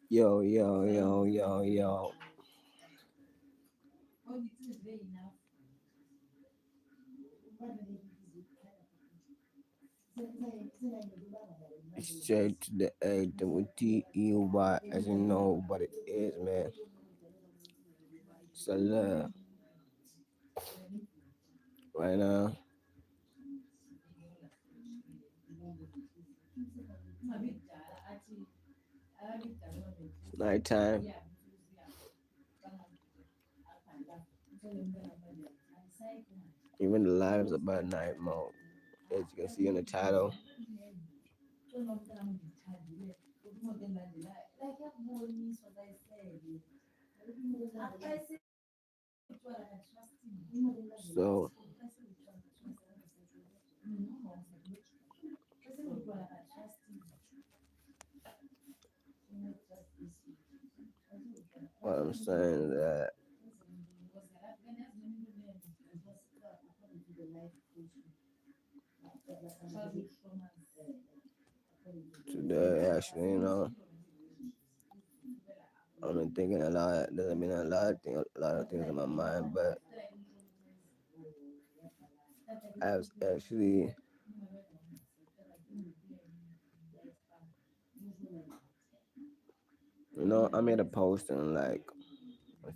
Yo, yo, yo, yo, yo. Straight to the A, double T E Y, as you know what it is, man. So love right now. It's nighttime. Even the lives about night mode. As you can see in the title. So what I'm saying is that today actually, I've been thinking a lot. There's been a lot of things in my mind, but I was actually, I made a post on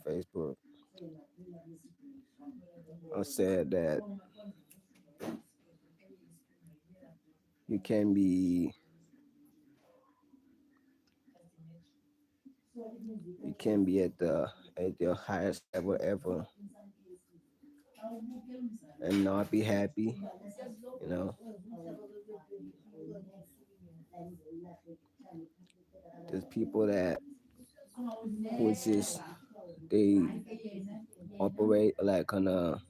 Facebook. I said that you can be, you can be at your highest level ever and not be happy. You know, there's people that which is they operate like on a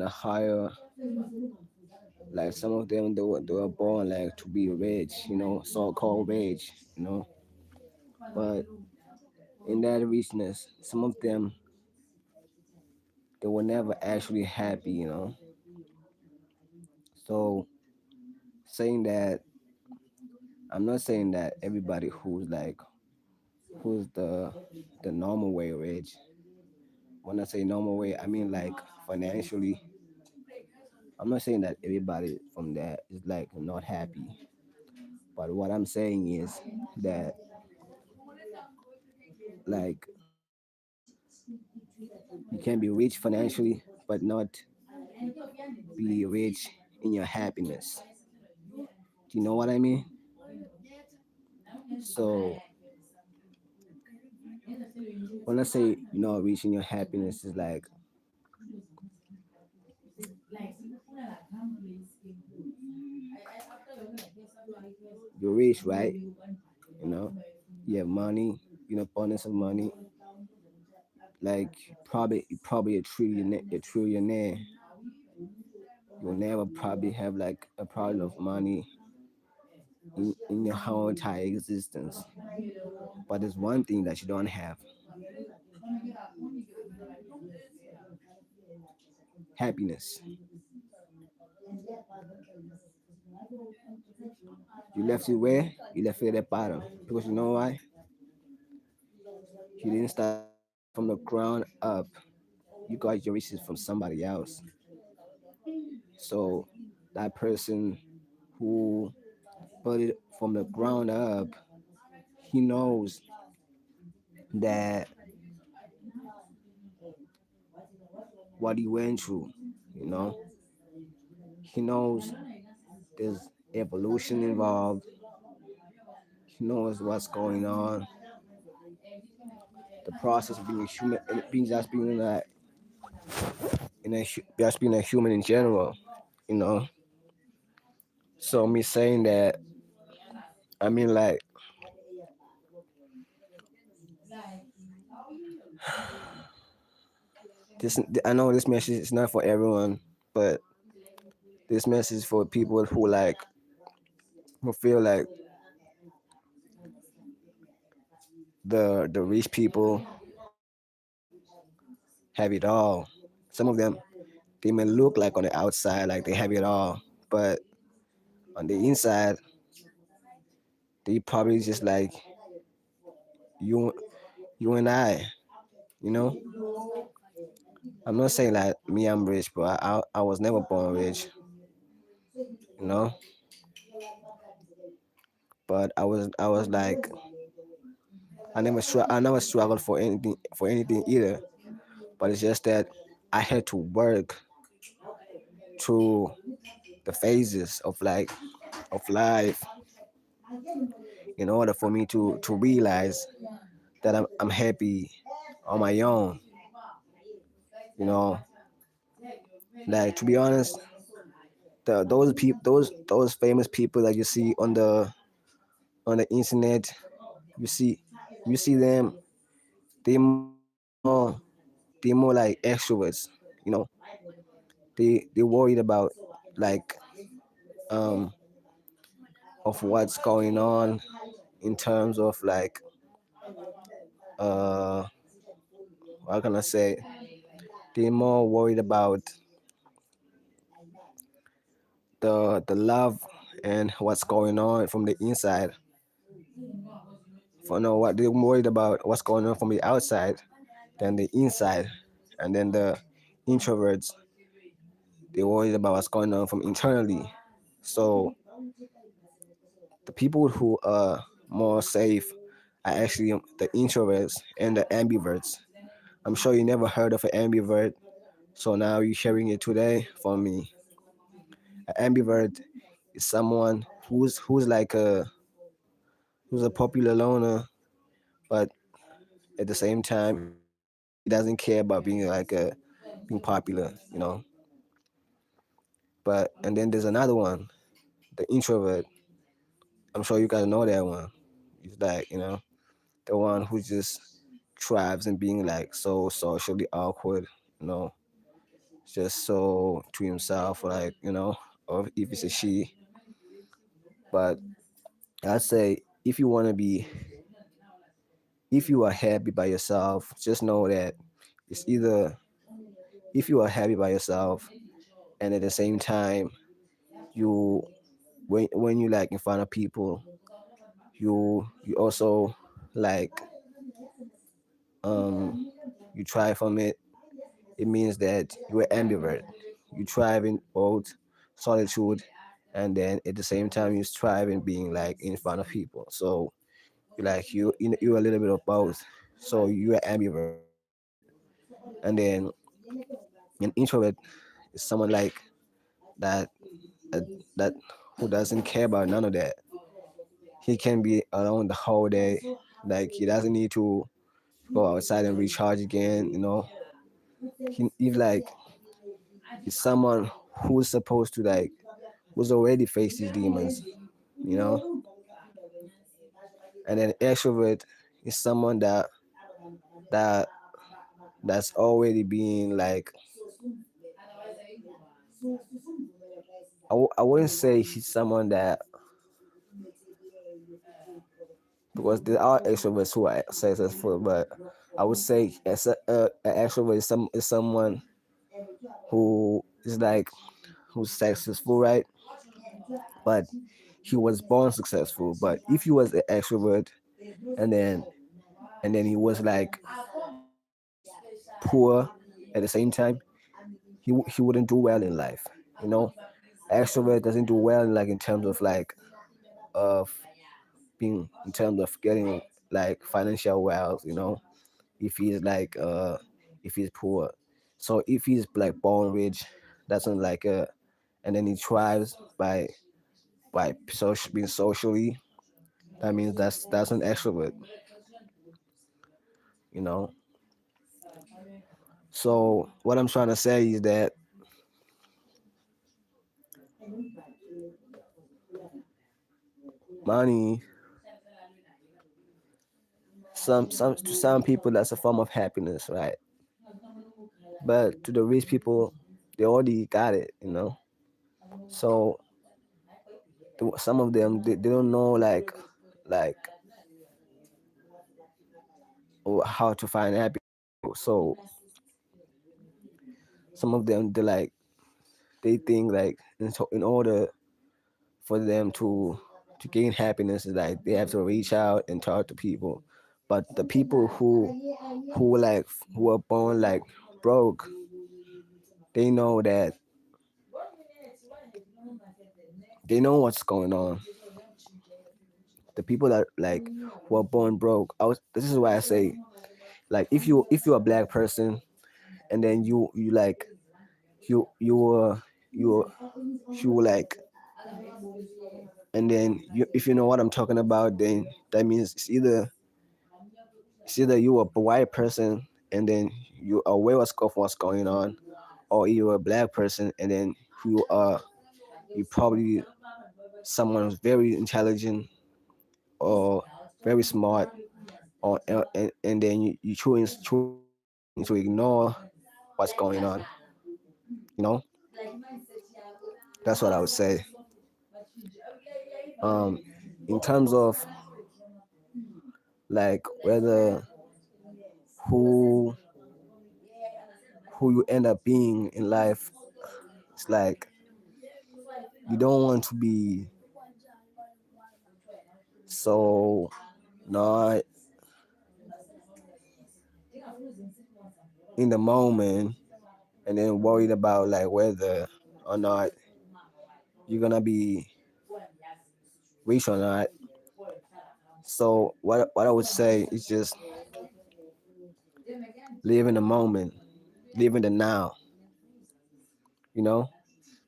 higher, like some of them they were born like to be rich, so-called rich, but in that richness some of them they were never actually happy, so saying that, I'm not saying that everybody who's the normal way rich. When I say normal way, I mean like financially. I'm not saying that everybody from that is like not happy, but what I'm saying is that, like, you can be rich financially but not be rich in your happiness. Do you know what I mean? So when I say rich in your happiness is like you're rich, right? You know, you have money, abundance of money, like probably a trillionaire. You'll never probably have like a problem of money in your whole entire existence. But there's one thing that you don't have: happiness. You left it where? You left it at the bottom. Because you know why? You didn't start from the ground up. You got your riches from somebody else. So that person who put it from the ground up, he knows that what he went through, you know. He knows there's evolution involved. He knows what's going on. The process of being a human, being just being just being a human in general, you know. So me saying that, I mean like This I know this message is not for everyone, but this message is for people who like who feel like the rich people have it all. Some of them they may look like on the outside like they have it all, but on the inside they probably just like you you and I. You know, I'm not saying like me I'm rich, but I was never born rich. You know, but I was like I never struggled for anything either. But it's just that I had to work through the phases of like of life in order for me to realize that I'm happy on my own. You know, like to be honest, those famous people that you see on the internet, you see you see them, they more they more like extroverts. You know, they worried about like um of what's going on in terms of like uh what can I say? They're more worried about the love and what's going on from the inside. For no, what they're worried about what's going on from the outside than the inside, and then the introverts they're worried about what's going on from internally. So the people who are more safe are actually the introverts and the ambiverts. I'm sure you never heard of an ambivert, so now you're hearing it today from me. An ambivert is someone who's like who's a popular loner, but at the same time he doesn't care about being like being popular, you know. But and then there's another one, the introvert. I'm sure you guys know that one. He's like, you know, the one who just thrives in being like so socially awkward, you know, just so to himself, like, you know, or if it's a she. But I'd say if you want to be, if you are happy by yourself, just know that it's either if you are happy by yourself and at the same time you when you like in front of people you also like um you try from it. It means that you're ambivert. You thrive in both solitude and then at the same time you strive in being like in front of people. So you like you're a little bit of both. So you're ambivert. And then an introvert is someone like that that, that who doesn't care about none of that. He can be alone the whole day. Like he doesn't need to go outside and recharge again, you know. He's like he's someone who's supposed to like who's already faced these demons, you know. And then extrovert is someone that that's already being like I wouldn't say he's someone that because there are extroverts who are successful, but I would say as an extrovert is someone who is like who's successful, right? But he was born successful. But if he was an extrovert and then he was like poor at the same time, he wouldn't do well in life. You know, extrovert doesn't do well in like in terms of like of being in terms of getting like financial wealth. You know, if he's like if he's poor. So if he's like born rich, doesn't like and then he thrives by being socially. That means that's an extrovert. You know. So what I'm trying to say is that money some to some people that's a form of happiness, right? But to the rich people, they already got it, you know. So some of them they don't know like how to find happiness. So some of them they think like in order for them to gain happiness is like they have to reach out and talk to people. But the people who are born like broke, they know that they know what's going on. The people that like who are born broke, this is why I say like if you're a black person and then you like you were you you were like and then if you know what I'm talking about, then that means it's either you a white person and then you are aware of what's going on, or you're a black person and then you probably someone who's very intelligent or very smart, or and then you choosing to ignore what's going on. You know, that's what I would say. Um, in terms of like whether who who you end up being in life, it's like you don't want to be so not in the moment and then worried about like whether or not you're gonna be rich or not. So what I would say is just live in the moment, live in the now, you know,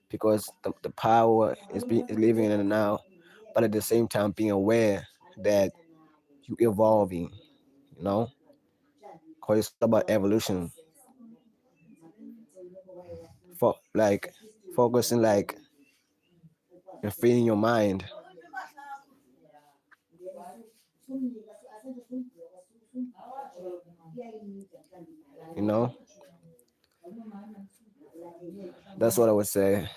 because the power is living in the now, but at the same time being aware that you evolving, you know, because it's all about evolution. For like focusing like and freeing your mind, you know. That's what I would say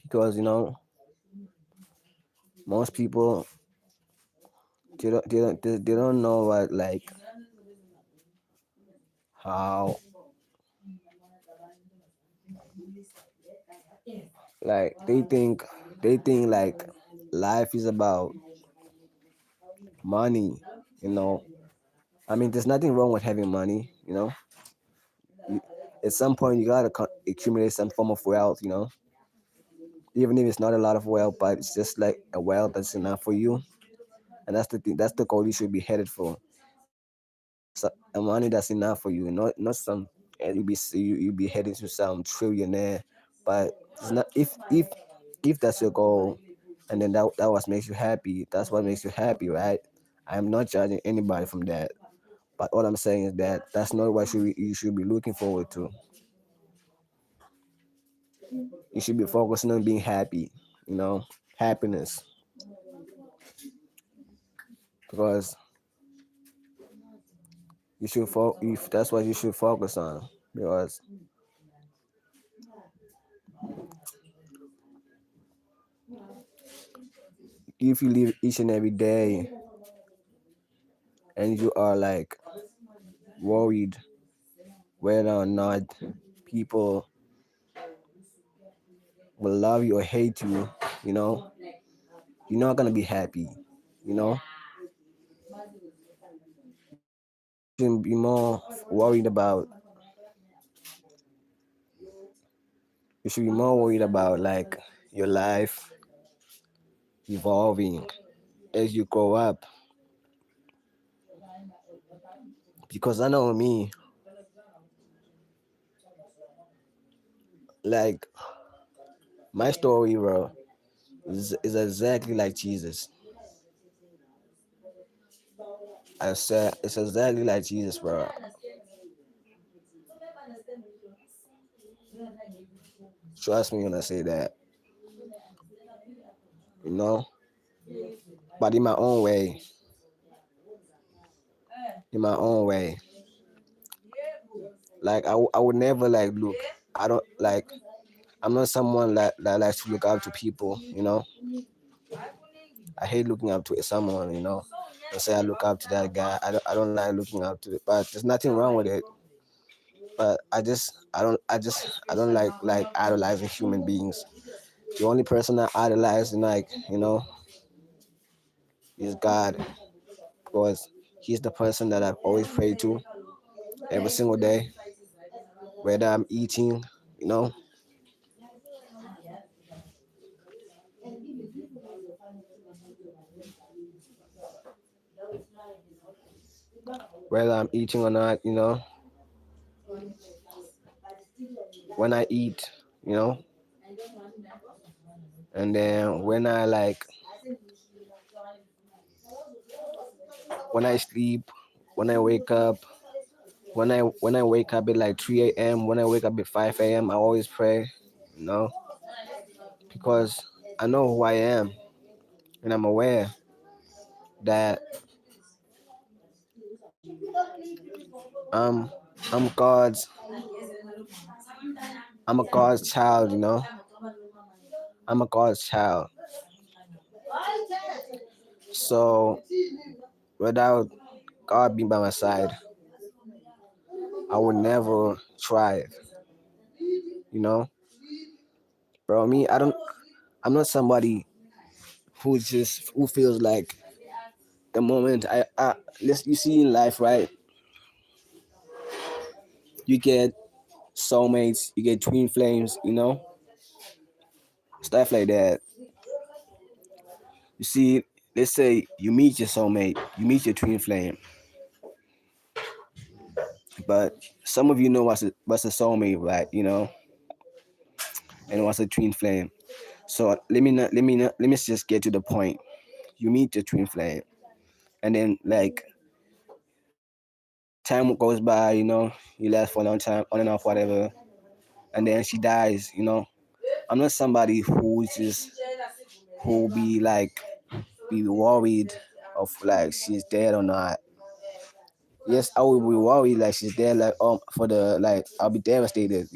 because you know most people they don't know what how like they think like life is about money, you know. I mean, there's nothing wrong with having money, you know. You, at some point, you gotta accumulate some form of wealth, you know. Even if it's not a lot of wealth, but it's just like a wealth that's enough for you, and that's the thing. That's the goal you should be headed for. A money that's enough for you, not some. And you be heading to some trillionaire, but it's not if that's your goal, and then that what makes you happy. That's what makes you happy, right? I'm not judging anybody from that. But all I'm saying is that that's not what you should be looking forward to. You should be focusing on being happy, you know, happiness, because if that's what you should focus on. Because if you live each and every day and you are like worried whether or not people will love you or hate you, you know, you're not gonna be happy. You know, you should be more worried about. You should be more worried about like your life evolving as you grow up. Because I know me, like my story, bro, is exactly like Jesus. I said it's exactly like Jesus, bro. Trust me when I say that, you know. But in my own way, in my own way. Like I would never like look. I don't like. I'm not someone that likes to look up to people. I hate looking up to someone. And say I look up to that guy. I don't like looking up to it. But there's nothing wrong with it. But I don't like idolizing human beings. The only person I idolize and like is God, because He's the person that I've always prayed to every single day, whether I'm eating, you know, whether I'm eating or not, when I eat, you know, and then when I sleep, when I wake up, when I wake up at like 3 a.m., when I wake up at 5 a.m., I always pray, you know, because I know who I am, and I'm aware that I'm I'm God's I'm a God's child, I'm a God's child. So without God being by my side, I would never thrive, you know. Bro, me, I'm not somebody who feels like the moment you see in life, right? You get soulmates, you get twin flames, stuff like that. You see, let's say you meet your soulmate, you meet your twin flame, but some of you know what's a soulmate, right? And what's a twin flame. So let me just get to the point. You meet your twin flame, and then like time goes by, you last for a long time, on and off, whatever, and then she dies. I'm not somebody who be worried of like she's dead or not. Yes, I will be worried like she's dead, like for the like I'll be devastated,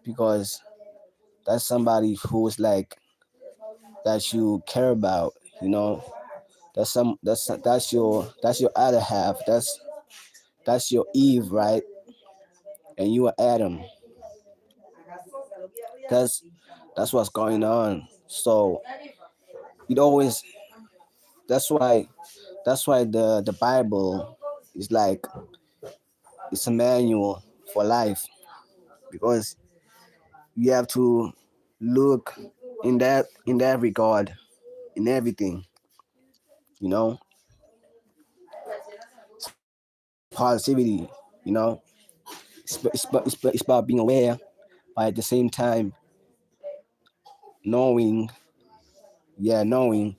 because that's somebody who's like that you care about, that's your other half. That's your Eve, right? And you are Adam. That's that's what's going on. So it always that's why the Bible is like it's a manual for life, because you have to look in that regard in everything, you know. It's about positivity, you know. It's about being aware, but at the same time knowing, yeah, knowing,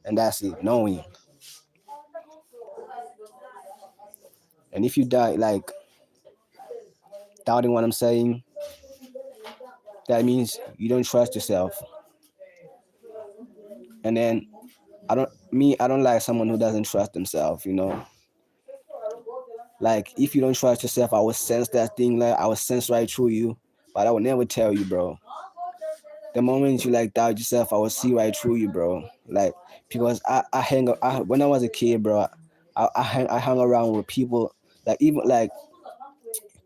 and that's it, knowing. And if you die like doubting what I'm saying, that means you don't trust yourself. And then I don't like someone who doesn't trust themselves, Like if you don't trust yourself, I will sense that thing, like I will sense right through you, but I will never tell you, bro. The moment you like doubt yourself, I will see right through you, bro. Like because when I was a kid, bro, I hung around with people like even like,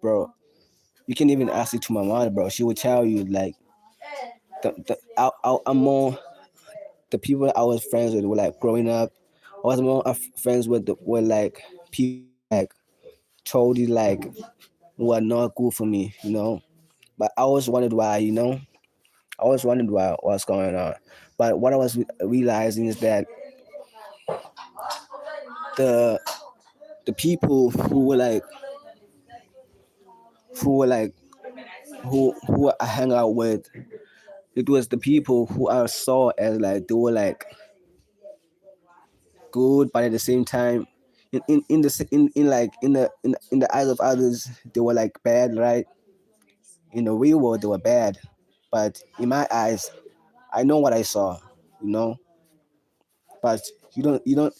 bro, you can even ask it to my mother, bro. She would tell you like I'm more the people I was friends with were like growing up. I was more friends with like people who like told you like were not good for me, But I always wondered why, I always wondered what's going on. But what I was realizing is that the the people who were like who I hang out with, it was the people who I saw as like they were like good, but at the same time, in the eyes of others, they were like bad, right? In the real world, they were bad, but in my eyes, I know what I saw, you know. But you don't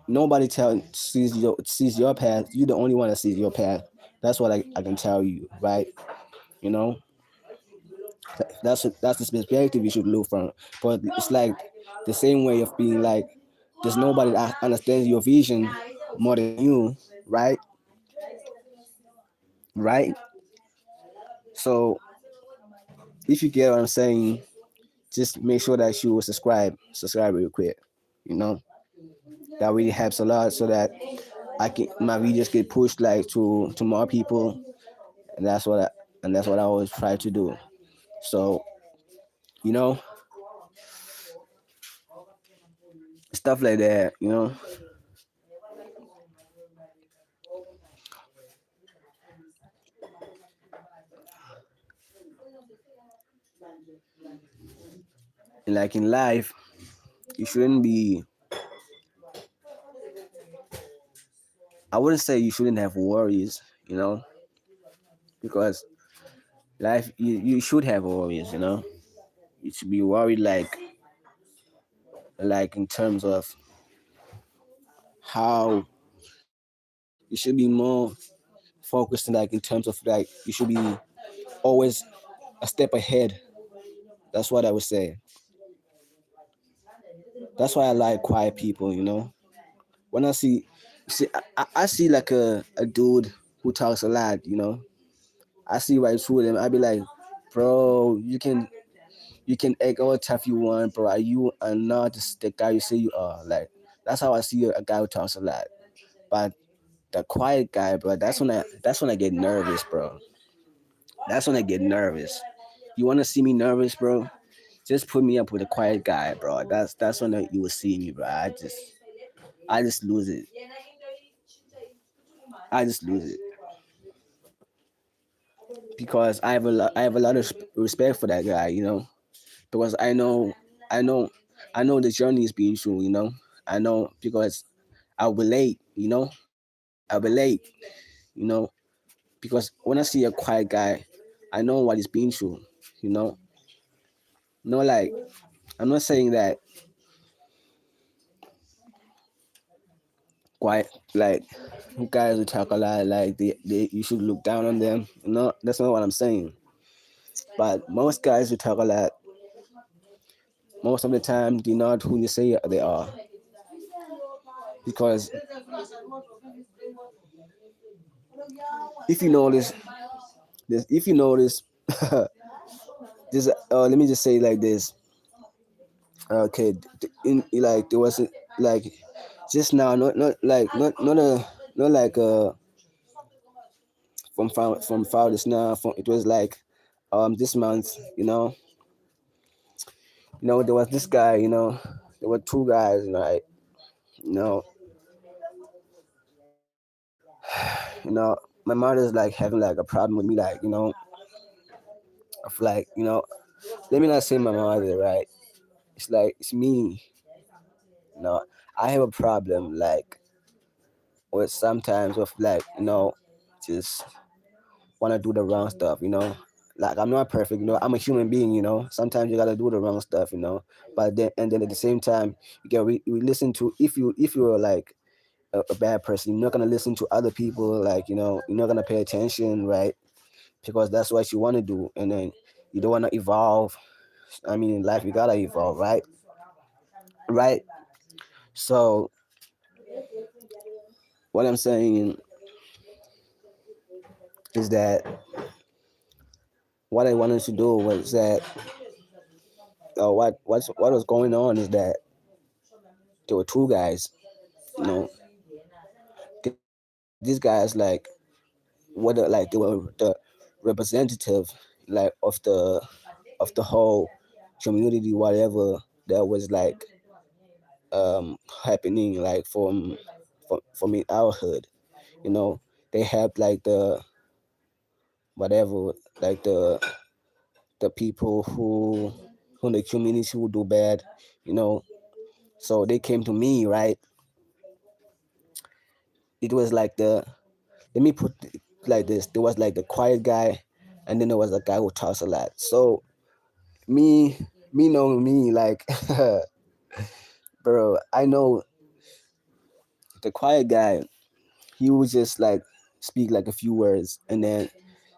Nobody sees your path. You're the only one that sees your path. That's what I can tell you, right? You know, that's the perspective you should look from. But it's like the same way of being like, there's nobody that understands your vision more than you, right? Right. So if you get what I'm saying, just make sure that you will subscribe real quick. You know, that really helps a lot, so that my videos get pushed like to more people, and that's what I always try to do. So you know, stuff like that. You know, and like in life, you shouldn't be. I wouldn't say you shouldn't have worries. You know, because life you should have worries. You know, you should be worried like in terms of how you should be more focused, like in terms of like you should be always a step ahead. That's what I would say. That's why I like quiet people. You know, when I see like a dude who talks a lot. You know, I see right through them. I be like, bro, you can act all tough you want, bro. You are not the guy you say you are. Like that's how I see a guy who talks a lot. But the quiet guy, bro, that's when I get nervous, bro. That's when I get nervous. You want to see me nervous, bro? Just put me up with a quiet guy, bro. That's when you will see me, bro. I just lose it. I just lose it because I have a lot of respect for that guy, you know, because I know I know the journey is being true, you know. I know because I relate, you know. I relate, you know, because when I see a quiet guy, I know what he's been through, you know. No, like I'm not saying that quiet like guys who talk a lot like they you should look down on them. No, that's not what I'm saying. But most guys who talk a lot, most of the time, they're not who you say they are. Because if you notice, if you notice, this let me just say it like this. Okay, like there was like just now, not like not like from farthest now. From it was like this month, there was this guy, there were two guys, right? You know, my mother's like having like a problem with me, like of like let me not say my mother, right? It's like it's me. You know, I have a problem like with sometimes with like just want to do the wrong stuff. Like I'm not perfect. I'm a human being. Sometimes you gotta do the wrong stuff. But then at the same time, we listen to if you're like a bad person, you're not gonna listen to other people. Like you're not gonna pay attention, right? Because that's what you want to do, and then you don't want to evolve. I mean, in life you gotta evolve, right? Right. So what I'm saying is that what I wanted to do was that what was going on is that there were two guys, you know, these guys like they were the representative like of the whole community, whatever that was like happening like from in our hood, you know. They had like the whatever like the people who in the community who do bad, you know. So they came to me, right? It was like let me put it like this. There was like the quiet guy, and then there was a guy who talks a lot. So me me knowing me, like bro, I know the quiet guy, he would just like speak like a few words, and then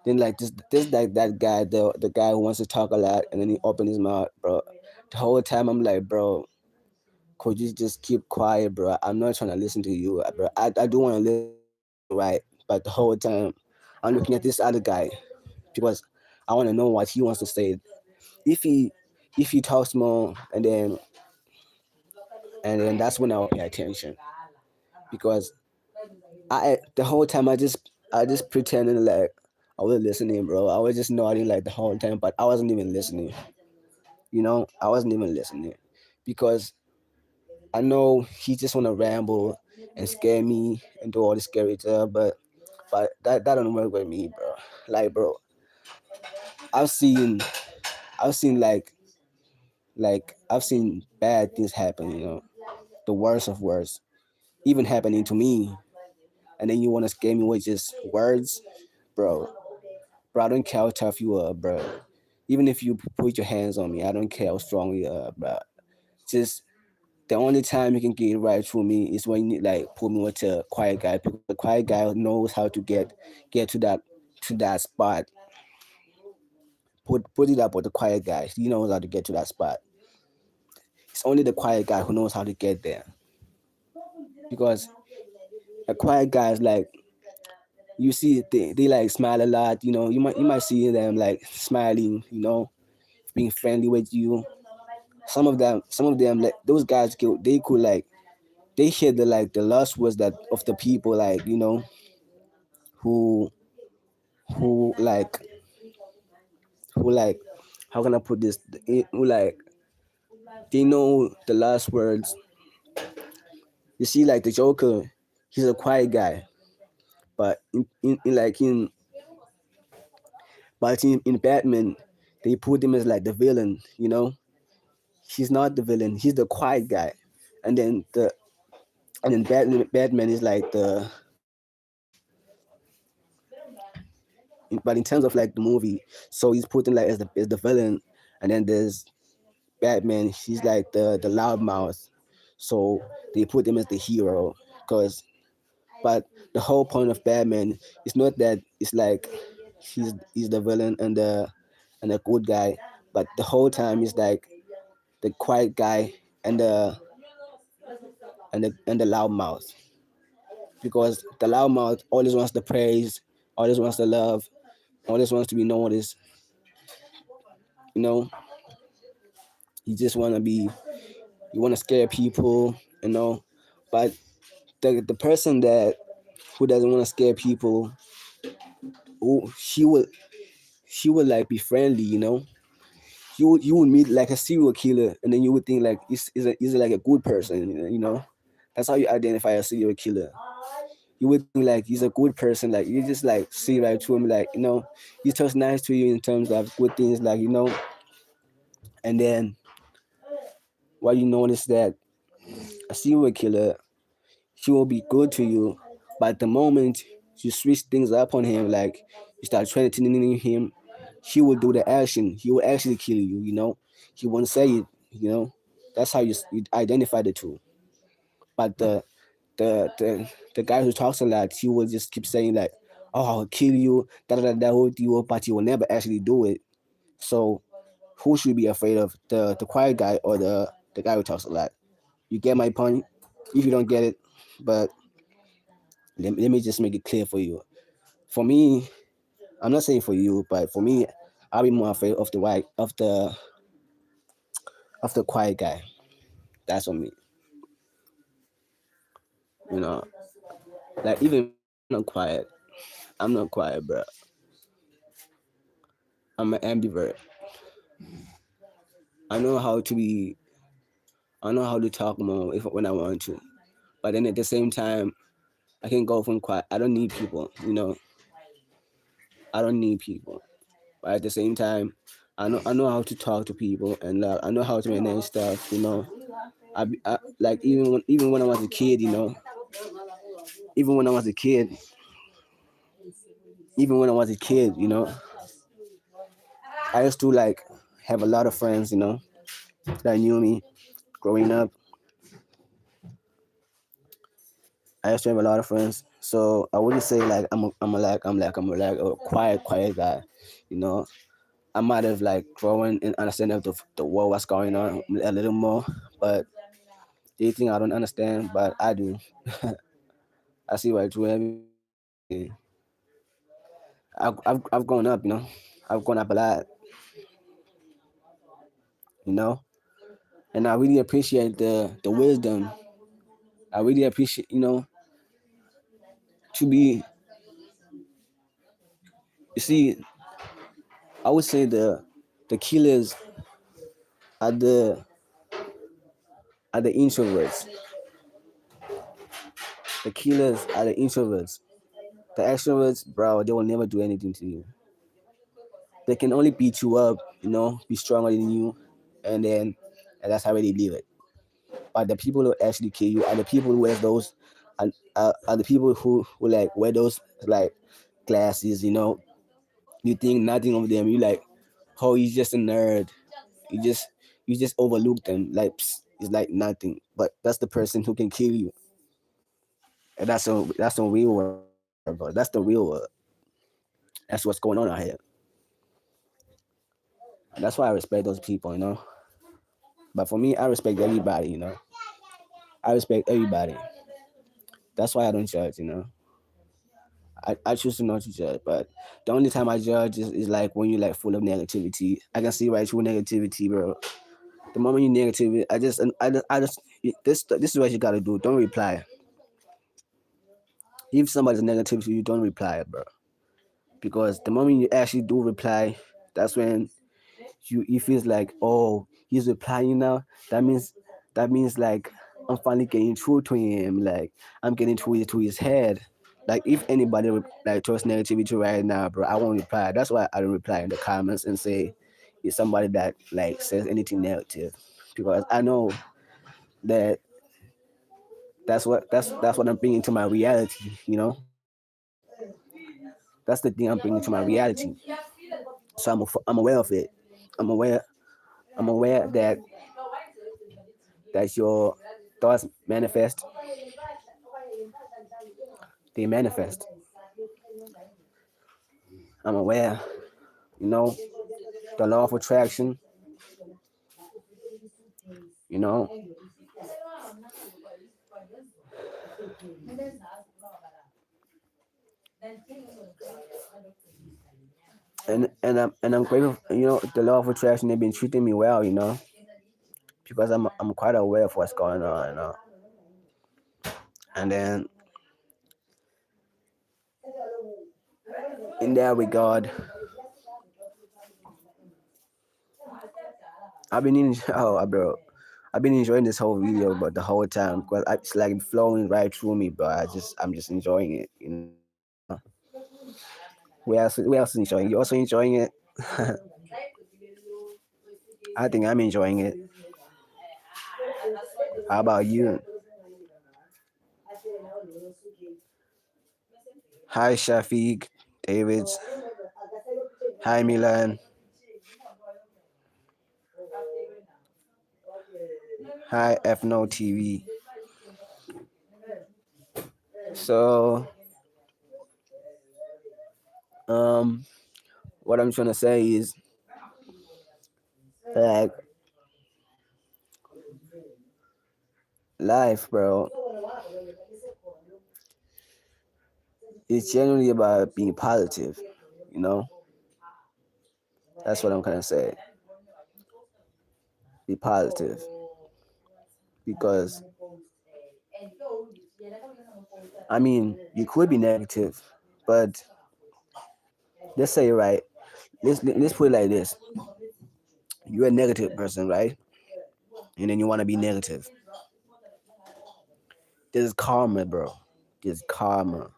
like this like that guy, the guy who wants to talk a lot, and then he open his mouth, bro. The whole time I'm like, bro, could you just keep quiet, bro? I'm not trying to listen to you, bro. I do want to listen to you, right? But the whole time I'm looking at this other guy because I want to know what he wants to say. If he if he talks more, and then that's when I'll pay attention, because I the whole time I just pretended like I was listening, bro. I was just nodding like the whole time, but I wasn't even listening. I wasn't even listening because I know he just wanna ramble and scare me and do all this scary stuff, but that don't work with me, bro. Like, bro, I've seen I've seen I've seen bad things happen. The worst of worst, even happening to me, and then you wanna scare me with just words, bro. Bro, I don't care how tough you are, bro. Even if you put your hands on me, I don't care how strong you are, bro. Just the only time you can get right through me is when you like put me with a quiet guy, because the quiet guy knows how to get to that spot. Put it up with the quiet guy. He knows how to get to that spot. It's only the quiet guy who knows how to get there. Because a quiet guy is like, you see they like smile a lot. You might see them like smiling. Being friendly with you. Some of them like those guys they could like they hear the last words that of the people, like, who who like who like how can I put this, who like they know the last words. You see, like the Joker, he's a quiet guy, but in Batman, they put him as like the villain. He's not the villain, he's the quiet guy. And then the and then Batman is like but in terms of like the movie, so he's put in like as the villain, and then there's Batman. He's like the loudmouth, so they put him as the hero. Cause, but the whole point of Batman is not that it's like he's the villain and the good guy, but the whole time is like the quiet guy and the loudmouth, because the loudmouth always wants the praise, always wants the love, always wants to be noticed. You know, you just want to be, you want to scare people. You know, but the person that who doesn't want to scare people, who she would like be friendly. You would meet like a serial killer, and then you would think like is it like a good person. That's how you identify a serial killer. You would think like he's a good person, like you just like see right to him, like, he's just nice to you in terms of good things, like, and then what you notice that a serial killer, he will be good to you, but the moment you switch things up on him, like you start threatening him, he will do the action. He will actually kill you. He won't say it. That's how you identify the two. But the guy who talks a lot, he will just keep saying like, "Oh, I'll kill you," da da da da, with you, but he will never actually do it. So who should be afraid of, the quiet guy or the guy who talks a lot? You get my point? If you don't get it, but let me just make it clear for you. For me, I'm not saying for you, but for me, I'll be more afraid of the white of the quiet guy. That's what me. You know, like even me, I'm not quiet. I'm not quiet, bro. I'm an ambivert. I know how to be. I know how to talk more if when I want to, but then at the same time, I can go from quiet. I don't need people. I don't need people. But at the same time, I know how to talk to people, and I know how to manage stuff. Like even when I was a kid, even when I was a kid, even when I was a kid, I used to like have a lot of friends, that knew me growing up, I used to have a lot of friends, so I wouldn't say like I'm a quiet guy, you know. I might have like grown and understanding of the world, what's going on a little more, but they think I don't understand, but I do. I see right through everything. I've grown up, you know. I've grown up a lot, you know, and I really appreciate the wisdom. I really appreciate, you know, to be. You see, I would say the killers are the introverts. The killers are the introverts. The extroverts, bro, they will never do anything to you. They can only beat you up, you know, be stronger than you, and then and that's how they leave it. But the people who actually kill you are the people who wear those, are the people who like wear those like glasses, you know. You think nothing of them. You like, oh, he's just a nerd. You just you just overlook them. Like it's like nothing. But that's the person who can kill you. And that's the real world, bro. That's the real world. That's what's going on out here. And that's why I respect those people, you know. But for me, I respect everybody, you know. I respect everybody. That's why I don't judge, you know. I choose to not to judge, but the only time I judge is like when you're like full of negativity. I can see right through negativity, bro. The moment you negative, I just this is what you gotta do. Don't reply. If somebody's negative to you, don't reply, bro. Because the moment you actually do reply, that's when you feels like, oh, he's replying now. That means like I'm finally getting through to him. Like I'm getting to his head. Like if anybody like throws negativity right now, bro, I won't reply. That's why I don't reply in the comments and say it's somebody that like says anything negative, because I know that that's what I'm bringing to my reality. You know, that's the thing I'm bringing to my reality. So I'm aware of it. I'm aware. I'm aware that your thoughts manifest. They manifest. I'm aware. You know, the law of attraction. You know, and I'm grateful. You know, the law of attraction. They've been treating me well. You know, because I'm quite aware of what's going on. You know, and then in that regard, I've been in. Oh, bro. I've been enjoying this whole video, but the whole time, because it's like flowing right through me, but I'm just enjoying it, you know. We else enjoying? You also enjoying it? I think I'm enjoying it. How about you? Hi, Shafiq, David. Hi, Milan. Hi, FNO TV. So, um, what I'm trying to say is like life, bro. It's generally about being positive. You know, that's what I'm gonna say. Be positive, because I mean you could be negative, but let's say right. Let's put it like this: you're a negative person, right? And then you want to be negative. There's karma, bro. There's karma.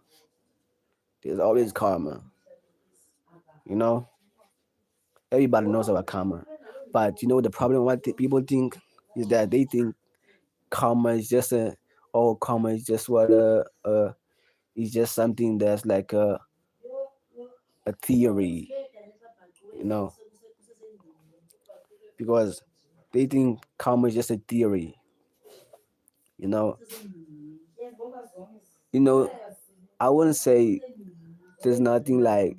There's always karma. You know, everybody knows about karma, but you know the problem. What people think is that they think karma is just karma is just what is just something that's like a theory, you know, because they think karma is just a theory, you know. You know, I wouldn't say there's nothing like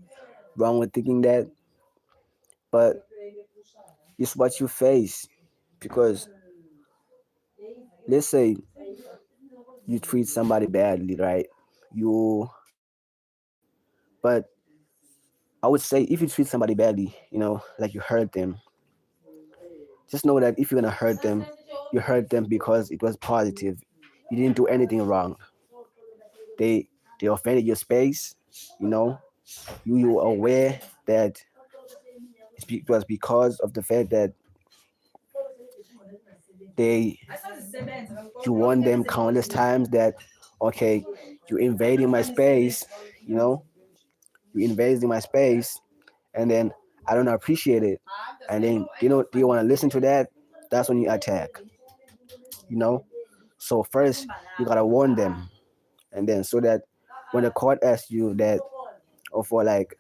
wrong with thinking that, but it's what you face. Because let's say you treat somebody badly, right? You, but I would say if you treat somebody badly, like you hurt them, just know that if you're gonna hurt them, you hurt them because it was positive. You didn't do anything wrong. They they offended your space, you know. You were aware that it was because of the fact that they you warned them countless times that okay, you invading my space, you know, you invading my space, and then I don't appreciate it, and then do you want to listen to that? That's when you attack, you know. So first you gotta warn them, and then so that when the court asks you that, or for like,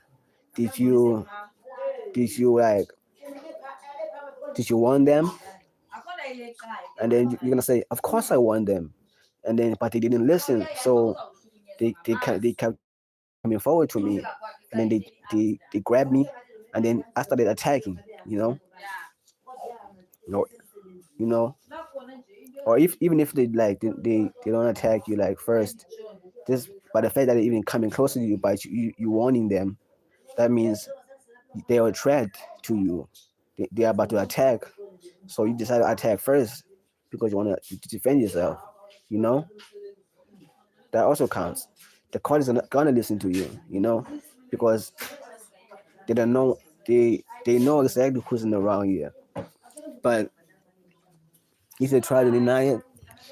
did you did you like did you warn them? And then you're gonna say, of course I warned them, and then but they didn't listen, so they kept coming forward to me, and then they grabbed me, and then I started attacking, you know, you know, or if even if they like they don't attack you like first, just by the fact that they're even coming closer to you, but you warning them, that means they are a threat to you. They are about to attack, so you decide to attack first because you want to defend yourself. You know that also counts. The court is not gonna listen to you. Because they don't know they know exactly who's in the wrong here. But if they try to deny it,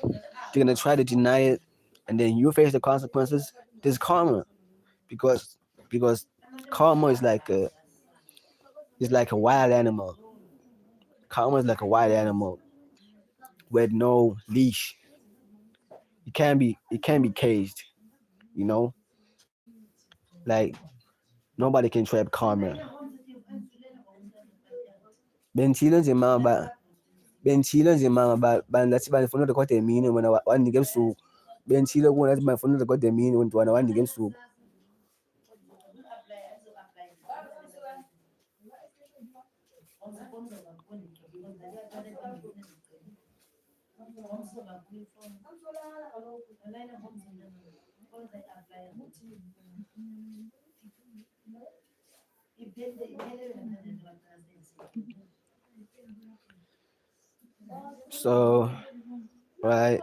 they're gonna try to deny it, and then you face the consequences. There's karma because because karma is like a wild animal. Karma is like a wild animal with no leash. It can't be caged. You know, like nobody can trap karma. Bentile nzima bentile nzima lathi banifuna kodwa emini wena wanika ebusuku. Bentile kuna lathi banifuna kodwa emini wena wanika ebusuku. So, right,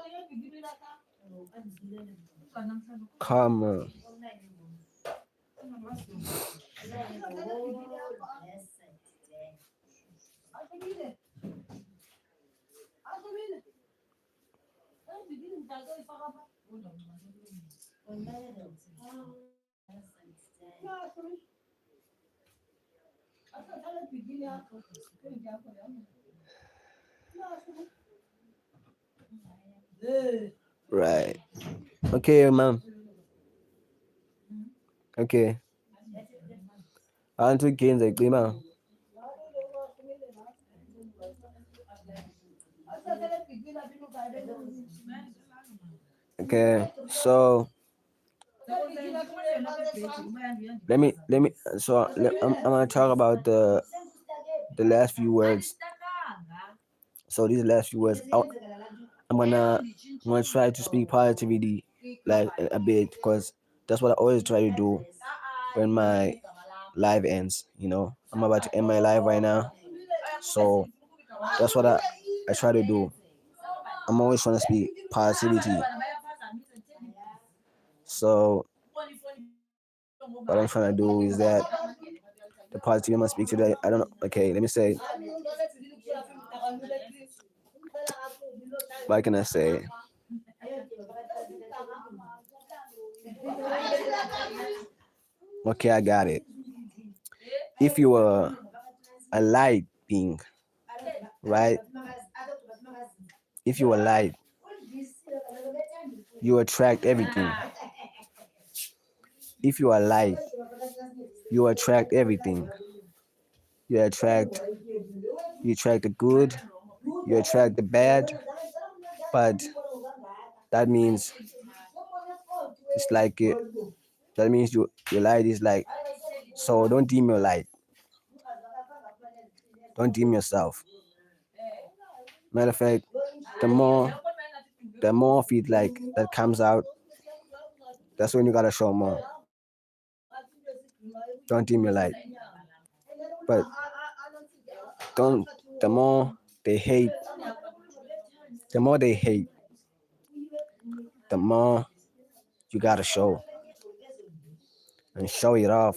karma. Right. Okay, ma'am. Okay. Aren't we gains like ma'am? Okay. So let me. So I'm gonna talk about the last few words. So these last few words, I'm gonna I'm gonna try to speak positivity like a bit because that's what I always try to do when my live ends. I'm about to end my live right now, so that's what I try to do. I'm always trying to speak positivity. So what I'm trying to do is that the positivity I'm gonna speak today. I don't know. Okay, let me say. What can I say? Okay, I got it. If you were a light being, right? If you are light, you attract everything. If you are light, you attract everything. You attract you attract the good, you attract the bad, but that means It's like that means your light is like, so don't dim your light. Don't dim yourself. Matter of fact, the more feed like that comes out, that's when you gotta show more. Don't dim your light. But don't the more they hate, the more they hate, the more you gotta show and show it off.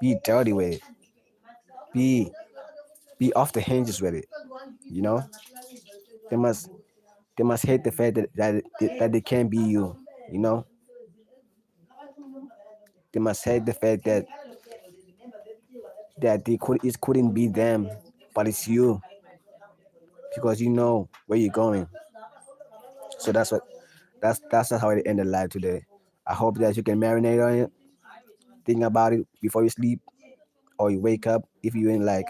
Be dirty with it. Be off the hinges with it. You know, they must hate the fact that they can't be you. You know, they must hate the fact that it couldn't be them, but it's you because you know where you're going. So that's how it ended live today. I hope that you can marinate on it, think about it before you sleep or you wake up. If you in like,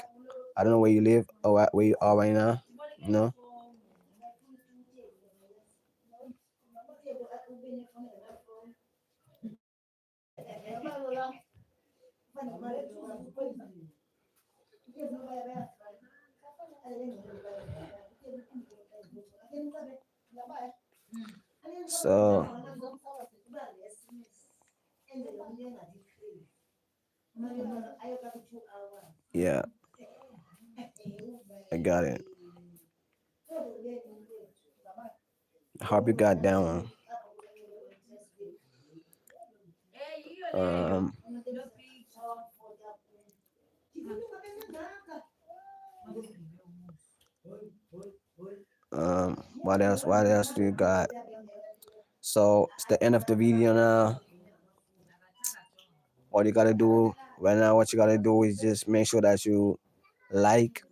I don't know where you live or where you are right now, you know. So yeah, I got it. I hope you got that one. Um, what else? What else do you got? So it's the end of the video now. What you gotta do right now? What you gotta do is just make sure that you like,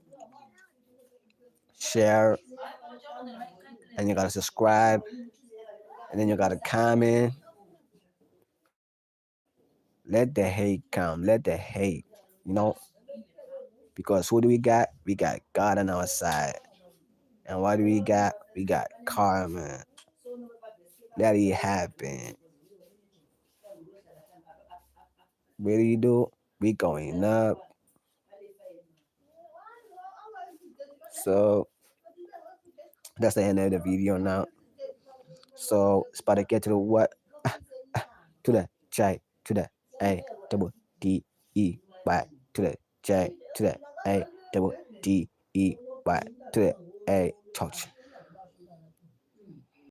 share, and you gotta subscribe, and then you gotta comment. Let the hate come. Let the hate. You know, because who do we got? We got God on our side. And what do we got? We got karma. Let it happen. What do you do? We going up. So that's the end of the video now. So it's about to get to the what? To the J, to the A, double D E Y, to the J, to the A, double D E Y, to the A, touch.